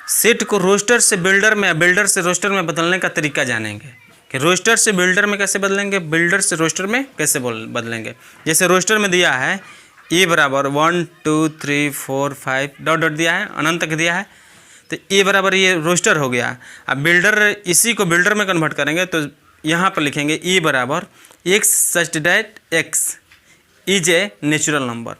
Set को roster से builder में, बिल्डर से रोस्टर में बदलने का तरीका जानेंगे कि रोस्टर से बिल्डर में कैसे बदलेंगे, बिल्डर से रोस्टर में कैसे बदलेंगे। जैसे रोस्टर में दिया है ए बराबर 1 2 3 4 5 डॉट डॉट दिया है, अनंत तक दिया है, तो ए बराबर ये रोस्टर हो गया। अब बिल्डर, इसी को बिल्डर में कन्वर्ट करेंगे तो यहाँ पर लिखेंगे ई बराबर x such that x is a natural number.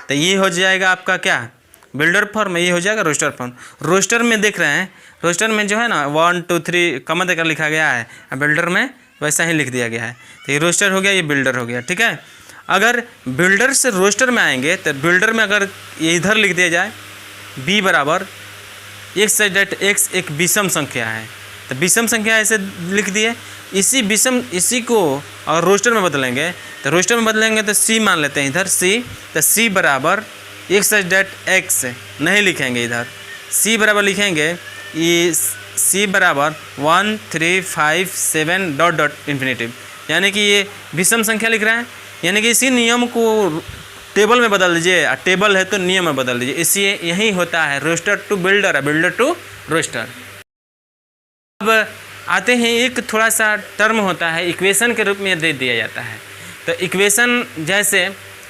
तो ये हो जाएगा आपका क्या, बिल्डर फॉर्म, ये हो जाएगा रोस्टर फॉर्म। रोस्टर में देख रहे हैं, रोस्टर में जो है ना 1 2 3 कमा देकर लिखा गया है, बिल्डर में वैसा ही लिख दिया गया है। तो ये रोस्टर हो गया, ये बिल्डर हो गया, ठीक है। अगर बिल्डर से रोस्टर में आएंगे तो बिल्डर में अगर ये इधर लिख दिया जाए बी बराबर एक्स सच डैट एक्स एक विषम संख्या है, तो विषम संख्या ऐसे लिख दिए। इसी को अगर रोस्टर में बदलेंगे तो रोस्टर में बदलेंगे तो सी मान लेते हैं इधर सी, तो सी बराबर एक्स सच डैट एक्स नहीं लिखेंगे, इधर सी बराबर लिखेंगे ये सी बराबर 1 3 5 7 डॉट डॉट इन्फिनेटिव, यानी कि ये विषम संख्या लिख रहे हैं, यानी कि इसी नियम को टेबल में बदल दीजिए, टेबल है तो नियम में बदल दीजिए। इसलिए यही होता है roster to builder, builder to roster. अब आते हैं, एक थोड़ा सा टर्म होता है इक्वेशन के रूप में दे दिया जाता है, तो इक्वेशन जैसे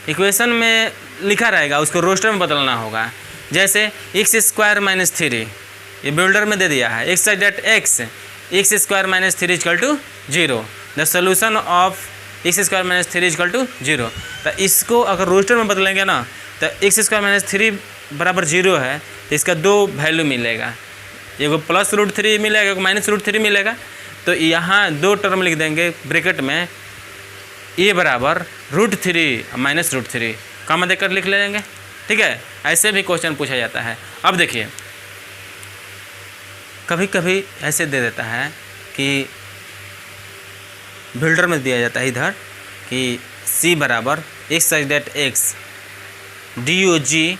इक्वेशन में लिखा रहेगा उसको रोस्टर में बदलना होगा। जैसे एक्स स्क्वायर माइनस 3 ये बिल्डर में दे दिया है, x such that x square minus 3 equal to 0, the solution of x square minus 3 equal to 0। तो इसको अगर रोस्टर में बदलेंगे ना तो एक्स स्क्वायर माइनस 3 बराबर 0 है, तो इसका दो वैल्यू मिलेगा, एगो प्लस रूट 3 मिलेगा, एगो माइनस रूट 3 मिलेगा। तो यहाँ दो टर्म लिख देंगे ब्रैकेट में, ए बराबर रूट 3 माइनस रूट 3 कॉमा देकर लिख लेंगे, ठीक है। ऐसे भी क्वेश्चन पूछा जाता है। अब देखिए कभी कभी ऐसे दे देता है कि बिल्डर में दिया जाता है इधर कि सी बराबर x such that x DOG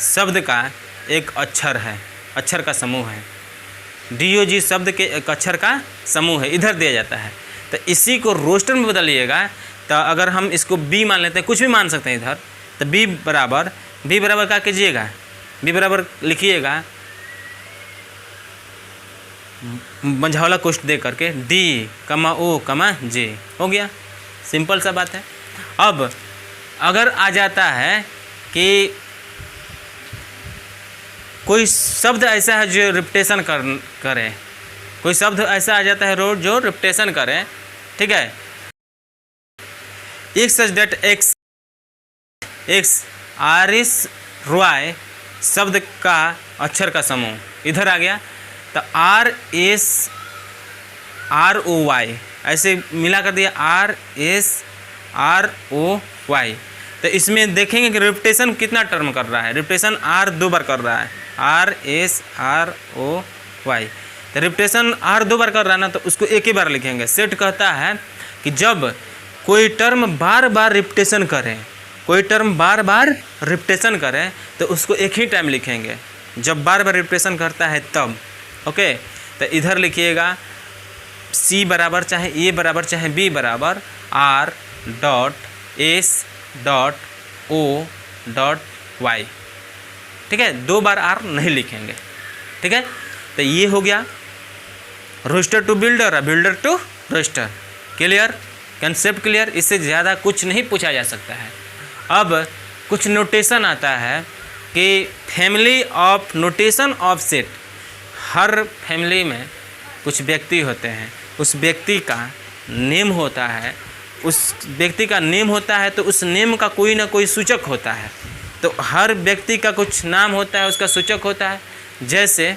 शब्द का एक अक्षर है, अक्षर का समूह है, DOG शब्द के एक अक्षर का समूह है, इधर दिया जाता है। तो इसी को रोस्टर में बदलिएगा, तो अगर हम इसको बी मान लेते हैं, कुछ भी मान सकते हैं इधर, तो बी बराबर क्या कीजिएगा, बी बराबर लिखिएगा मंझावला कोष्ठ दे करके डी कमा ओ कमा जे, हो गया, सिंपल सा बात है। अब अगर आ जाता है कि कोई शब्द ऐसा है जो रिपीटेशन करे, कोई शब्द ऐसा आ जाता है जो रिपीटेशन करे, ठीक है। X such that x R S Roy शब्द का अक्षर का समूह इधर आ गया, तो RSROY ऐसे मिला कर दिया RSROY। तो इसमें देखेंगे कि रिपीटेशन कितना टर्म कर रहा है, रिपीटेशन R 2 बार कर रहा है, RSROY। तो रिपीटेशन R 2 बार कर रहा है ना, तो उसको एक ही बार लिखेंगे। सेट कहता है कि जब कोई टर्म बार बार रिपीटेशन करे, कोई टर्म बार बार रिपीटेशन करे तो उसको एक ही टाइम लिखेंगे, जब बार बार रिपीटेशन करता है तब, ओके। तो इधर लिखिएगा C बराबर चाहे A बराबर चाहे B बराबर R dot S dot O dot Y, ठीक है, दो बार R नहीं लिखेंगे, ठीक है। तो ये हो गया रोस्टर टू बिल्डर और builder to roster. Clear, concept clear, इससे ज़्यादा कुछ नहीं पूछा जा सकता है। अब कुछ नोटेशन आता है कि family of notation of set, her family में कुछ व्यक्ति होते हैं, उस व्यक्ति का नेम होता है, उस व्यक्ति का नेम होता है तो उस नेम का कोई ना कोई सूचक होता है। तो हर व्यक्ति का कुछ नाम होता है, उसका सूचक होता है। जैसे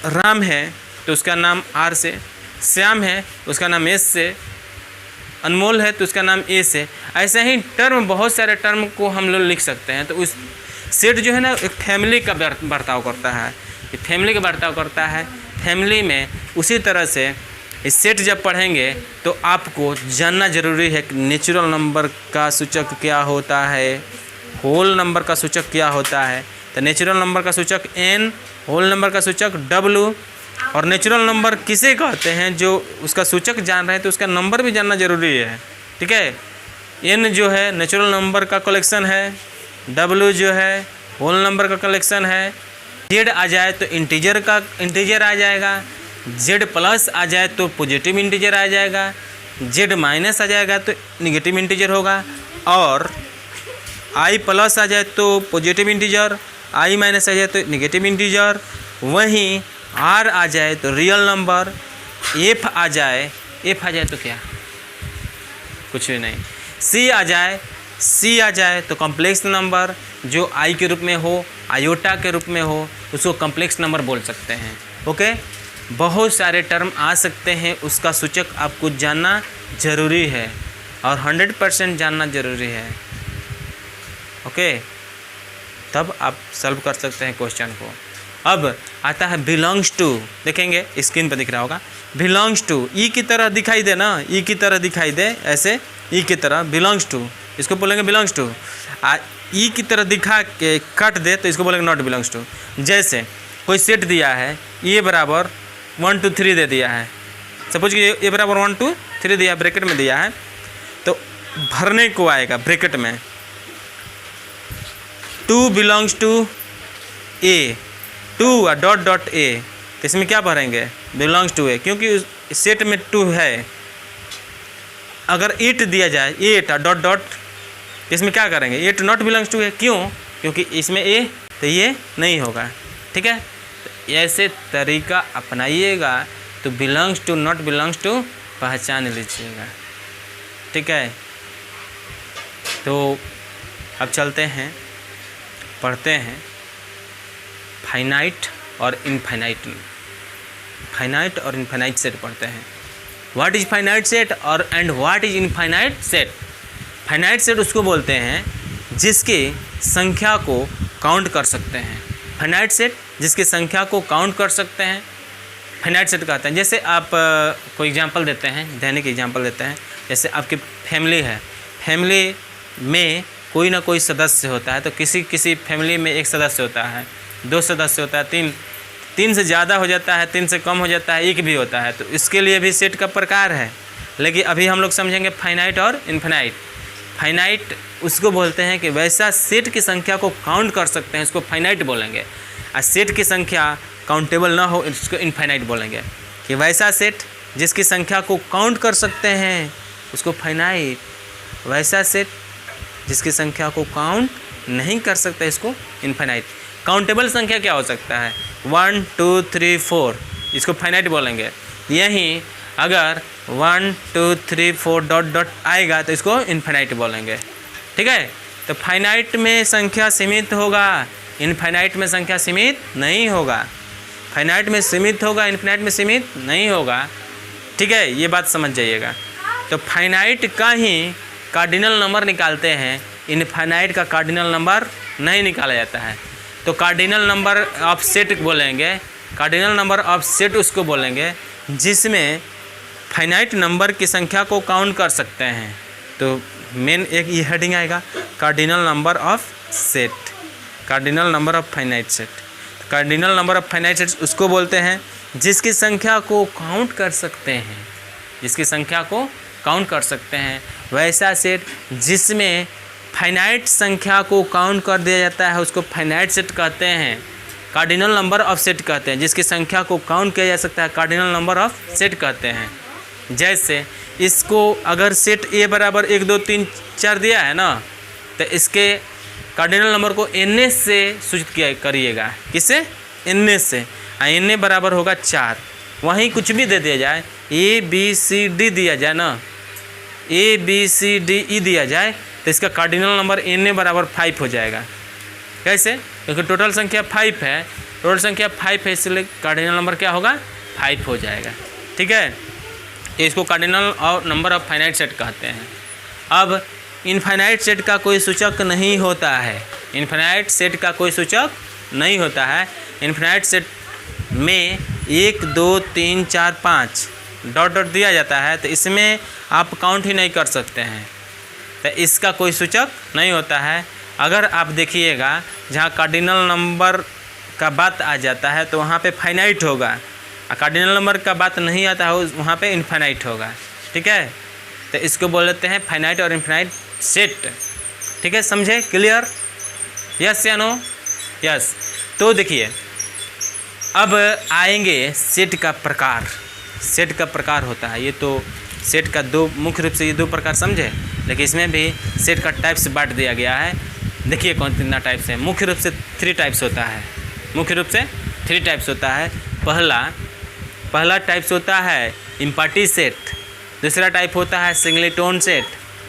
राम है तो उसका नाम R से, श्याम है उसका नाम S से, अनमोल है तो उसका नाम A से। ऐसे ही टर्म, बहुत सारे टर्म को हम लोग लिख सकते हैं। तो उस सेट जो है ना एक फैमिली का बर्ताव करता है, फैमिली का बर्ताव करता है। फैमिली में उसी तरह से इस सेट जब पढ़ेंगे तो आपको जानना जरूरी है कि नेचुरल नंबर का सूचक क्या होता है, होल नंबर का सूचक क्या होता है। तो नेचुरल नंबर का सूचक N, होल नंबर का सूचक W, और नेचुरल नंबर किसे कहते हैं, जो उसका सूचक जान रहे हैं तो उसका नंबर भी जानना जरूरी है, ठीक है। N जो है नेचुरल नंबर का कलेक्शन है, W जो है होल नंबर का कलेक्शन है। जेड आ जाए तो इंटीजर आ जाएगा, जेड प्लस आ जाए तो पॉजिटिव इंटीजर आ जाएगा, जेड माइनस आ जाएगा तो निगेटिव इंटीजर होगा, और आई प्लस आ जाए तो पॉजिटिव इंटीजर, आई माइनस आ जाए तो निगेटिव इंटीजर। वहीं आर आ जाए तो रियल नंबर, एफ आ जाए तो क्या, कुछ भी नहीं। सी आ जाए तो कॉम्प्लेक्स नंबर, जो आई के रूप में हो, आयोटा के रूप में हो, उसको कॉम्प्लेक्स नंबर बोल सकते हैं। ओके, बहुत सारे टर्म आ सकते हैं, उसका सूचक आपको जानना ज़रूरी है और 100% जानना ज़रूरी है। ओके, तब आप सॉल्व कर सकते हैं क्वेश्चन को। अब आता है बिलोंग्स टू, देखेंगे स्क्रीन पर दिख रहा होगा, बिलोंग्स टू ई की तरह दिखाई दे ना, ई की तरह दिखाई दे, ऐसे ई की तरह बिलोंग्स टू, इसको बोलेंगे बिलोंग्स टू। ई की तरह दिखा के कट दे तो इसको बोलेंगे नॉट बिलोंग्स टू। जैसे कोई सेट दिया है, ए बराबर 1 2 3 दे दिया है, सपोज कि ए बराबर 1 2 3 दिया, ब्रैकेट में दिया है, तो भरने को आएगा ब्रैकेट में 2 belongs to A, 2 dot dot A, तो इसमें क्या भरेंगे, बिलोंग्स टू ए, क्योंकि उस सेट में 2 है। अगर 8 दिया जाए, 8 डॉट डॉट, इसमें क्या करेंगे, 8 नॉट बिलोंग्स टू ए, क्यों, क्योंकि इसमें ए, तो ये नहीं होगा। ठीक है, तो ऐसे तरीका अपनाइएगा तो belongs to not belongs to पहचान लीजिएगा। ठीक है, तो अब चलते हैं, पढ़ते हैं फाइनाइट और इनफाइनाइट, फाइनाइट और इनफाइनाइट सेट पढ़ते हैं। व्हाट इज फाइनाइट सेट और and what is infinite set. Finite set उसको बोलते हैं जिसके संख्या को काउंट कर सकते हैं। फाइनाइट सेट जिसकी संख्या को काउंट कर सकते हैं, फाइनाइट सेट कहते हैं। जैसे आप कोई एग्जांपल देते हैं, दैनिक एग्जांपल देते हैं, जैसे आपकी फैमिली है, फैमिली में कोई ना कोई सदस्य होता है, तो किसी फैमिली में एक सदस्य होता है, 2 सदस्य होता है, 3 से ज़्यादा हो जाता है, 3 से कम हो जाता है, 1 भी होता है, तो इसके लिए भी सेट का प्रकार है। लेकिन अभी हम लोग समझेंगे फाइनाइट और इनफाइनाइट। फाइनाइट उसको बोलते हैं कि वैसा सेट की संख्या को काउंट कर सकते हैं, इसको फाइनाइट बोलेंगे। और सेट की संख्या काउंटेबल ना हो, इसको इनफाइनाइट बोलेंगे। कि वैसा सेट जिसकी संख्या को काउंट कर सकते हैं उसको फाइनाइट, वैसा सेट जिसकी संख्या को काउंट नहीं कर सकते इसको इनफाइनाइट। काउंटेबल संख्या क्या हो सकता है, 1 2 3 4, इसको फाइनाइट बोलेंगे। यहीं अगर 1 2 3 4 डॉट डॉट आएगा तो इसको इनफाइनाइट बोलेंगे। ठीक है, तो फाइनाइट में संख्या सीमित होगा, इनफाइनाइट में संख्या सीमित नहीं होगा। फाइनाइट में सीमित होगा, इनफाइनाइट में सीमित नहीं होगा। ठीक है, ये बात समझ जाइएगा। तो फाइनाइट का ही कार्डिनल नंबर निकालते हैं, इनफाइनाइट का कार्डिनल नंबर नहीं निकाला जाता है। तो कार्डिनल नंबर ऑफ सेट बोलेंगे, कार्डिनल नंबर ऑफ सेट उसको बोलेंगे जिसमें फाइनाइट नंबर की संख्या को काउंट कर सकते हैं। तो मेन एक ये हेडिंग आएगा, cardinal number of set, cardinal number of finite set. Cardinal number of finite set उसको बोलते हैं जिसकी संख्या को काउंट कर सकते हैं, जिसकी संख्या को काउंट कर सकते हैं। वैसा सेट जिसमें फाइनाइट संख्या को काउंट कर दिया जाता है उसको फाइनाइट सेट कहते हैं। कार्डिनल नंबर ऑफ सेट कहते हैं जिसकी संख्या को काउंट किया जा सकता है, कार्डिनल नंबर ऑफ सेट कहते हैं। जैसे इसको अगर सेट ए बराबर 1 2 3 4 दिया है ना, तो इसके कार्डिनल नंबर को एन से सूचित किया करिएगा, किससे, एन से। एन बराबर होगा 4। वहीं कुछ भी दे दिया जाए, ए बी सी डी दिया जाए ना, A B C D E दिया जाए, तो इसका कार्डिनल नंबर एन बराबर 5 हो जाएगा। कैसे, क्योंकि टोटल संख्या 5 है, टोटल संख्या 5 है, इसलिए कार्डिनल नंबर क्या होगा, 5 हो जाएगा। ठीक है, इसको कार्डिनल और नंबर ऑफ फाइनाइट सेट कहते हैं। अब इनफाइनाइट सेट का कोई सूचक नहीं होता है, इनफाइनाइट सेट का कोई सूचक नहीं होता है। इनफाइनाइट सेट में 1 2 3 4 5 डॉट डॉट दिया जाता है, तो इसमें आप काउंट ही नहीं कर सकते हैं, तो इसका कोई सूचक नहीं होता है। अगर आप देखिएगा जहाँ कार्डिनल नंबर का बात आ जाता है तो वहाँ पे फाइनाइट होगा, और कार्डिनल नंबर का बात नहीं आता है वहाँ पे इनफाइनाइट होगा। ठीक है, तो इसको बोल लेते हैं फाइनाइट और इनफाइनाइट सेट। ठीक है, समझे, क्लियर, यस या नो। यस। तो देखिए अब आएंगे सेट का प्रकार। सेट का प्रकार होता है, ये तो सेट का दो मुख्य रूप से ये दो प्रकार समझे, लेकिन इसमें भी सेट का टाइप्स बांट दिया गया है। देखिए कौन कितना टाइप्स है। मुख्य रूप से 3 टाइप्स होता है, मुख्य रूप से 3 टाइप्स होता है। पहला टाइप्स होता है इम्पैटी सेट, दूसरा टाइप होता है सिंगलेटोन सेट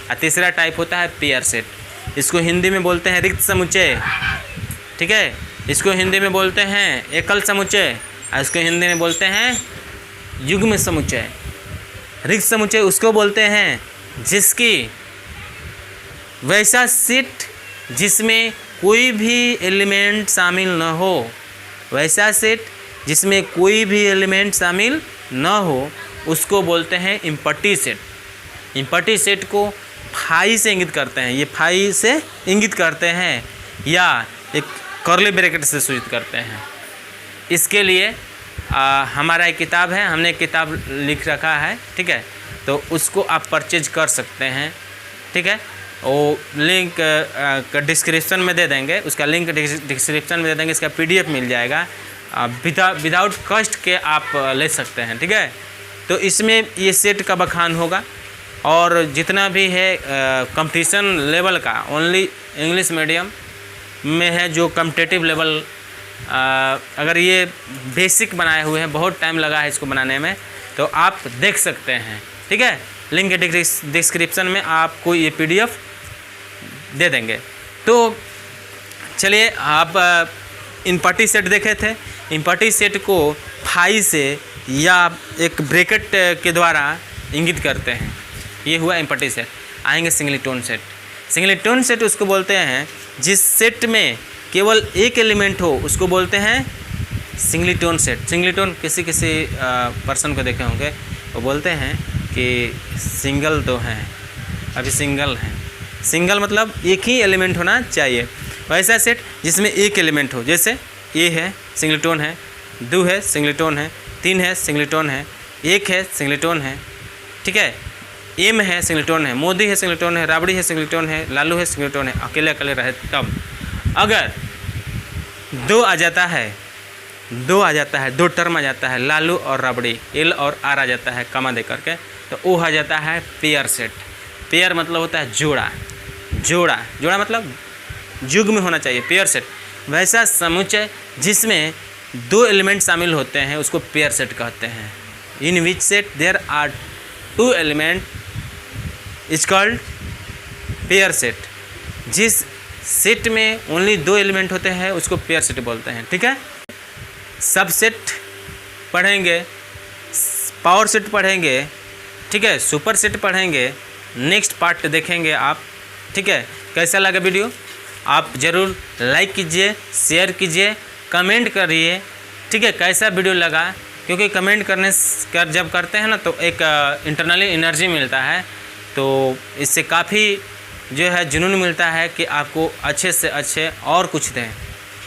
और तीसरा टाइप होता है पेयर सेट। इसको हिंदी में बोलते हैं रिक्त समुच्चय, ठीक है। इसको हिंदी में बोलते हैं एकल समुच्चय और इसको हिंदी में बोलते हैं युग्म समुच्चय। रिक्त समुच्चय उसको बोलते हैं जिसकी वैसा सेट जिसमें कोई भी एलिमेंट शामिल न हो, वैसा सेट जिसमें कोई भी एलिमेंट शामिल न हो उसको बोलते हैं इम्पैटी सेट। इम्पैटी सेट को फाई से इंगित करते हैं, ये फाई से इंगित करते हैं या एक कर्ली ब्रैकेट से सूचित करते हैं। इसके लिए हमारा एक किताब है, हमने एक किताब लिख रखा है, ठीक है, तो उसको आप परचेज कर सकते हैं, ठीक है। वो लिंक डिस्क्रिप्शन में दे देंगे, उसका लिंक डिस्क्रिप्शन में दे देंगे, इसका PDF मिल जाएगा, विदाउट कॉस्ट के आप ले सकते हैं, ठीक है। तो इसमें ये सेट का बखान होगा और जितना भी है कंपटीशन लेवल का ओनली इंग्लिश मीडियम में है, जो कम्पिटिटिव लेवल अगर ये बेसिक बनाए हुए हैं, बहुत टाइम लगा है इसको बनाने में, तो आप देख सकते हैं, ठीक है। लिंक डिस्क्रिप्शन में आपको ये PDF दे देंगे। तो चलिए आप इम्पैटी सेट देखे थे। इम्पैटी सेट को फाई से या एक ब्रैकेट के द्वारा इंगित करते हैं, ये हुआ इम्पैटी सेट। आएंगे सिंगलेटोन सेट। सिंगलेटोन सेट उसको बोलते हैं जिस सेट में केवल एक एलिमेंट हो उसको बोलते हैं सिंगलेटोन सेट। सिंगलेटोन किसी पर्सन को देखे होंगे, वो बोलते हैं कि सिंगल तो हैं, अभी सिंगल हैं। सिंगल मतलब एक ही एलिमेंट होना चाहिए। वैसा सेट जिसमें एक एलिमेंट हो, जैसे ए है सिंगलेटोन है, 2 है सिंगलेटोन है, 3 है सिंगलेटोन है, 1 है सिंगलेटोन है, ठीक है। एम है सिंगलेटोन है, मोदी है सिंगलेटोन है, राबड़ी है सिंगलेटोन है, लालू है सिंगलेटोन है। अकेले अकेले रहे तब अगर 2 आ जाता है, 2 टर्म आ जाता है, लालू और राबड़ी, L और R आ जाता है कमा दे करके, तो वो आ जाता है पेयर सेट। पेयर मतलब होता है जोड़ा, जोड़ा मतलब युग्म में होना चाहिए, पेयर सेट। वैसा समुच्चय जिसमें 2 एलिमेंट शामिल होते हैं उसको पेयर सेट कहते हैं। In which set there are 2 element is called pair set. जिस सेट में ओनली 2 एलिमेंट होते हैं उसको पेयर सेट बोलते हैं, ठीक है। सबसेट पढ़ेंगे, पावर सेट पढ़ेंगे, ठीक है, सुपर सेट पढ़ेंगे, नेक्स्ट पार्ट देखेंगे आप, ठीक है। कैसा लगा वीडियो आप ज़रूर लाइक कीजिए, शेयर कीजिए, कमेंट करिए, ठीक है, कैसा वीडियो लगा। क्योंकि कमेंट जब करते हैं ना तो एक इंटरनली एनर्जी मिलता है, तो इससे काफ़ी जो है जुनून मिलता है कि आपको अच्छे से अच्छे और कुछ दें,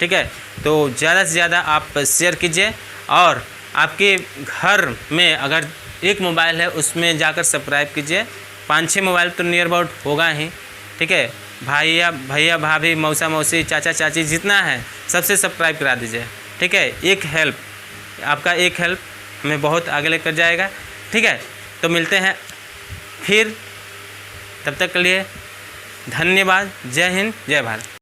ठीक है। तो ज़्यादा से ज़्यादा आप शेयर कीजिए और आपके घर में अगर एक मोबाइल है उसमें जाकर सब्सक्राइब कीजिए। 5-6 मोबाइल तो नियर अबाउट होगा ही, ठीक है। भैया भाभी, मौसा मौसी, चाचा चाची जितना है सबसे सब्सक्राइब करा दीजिए, ठीक है। एक हेल्प, आपका एक हेल्प हमें बहुत आगे लेकर जाएगा, ठीक है। तो मिलते हैं फिर, तब तक के लिए धन्यवाद। जय हिंद, जय भारत।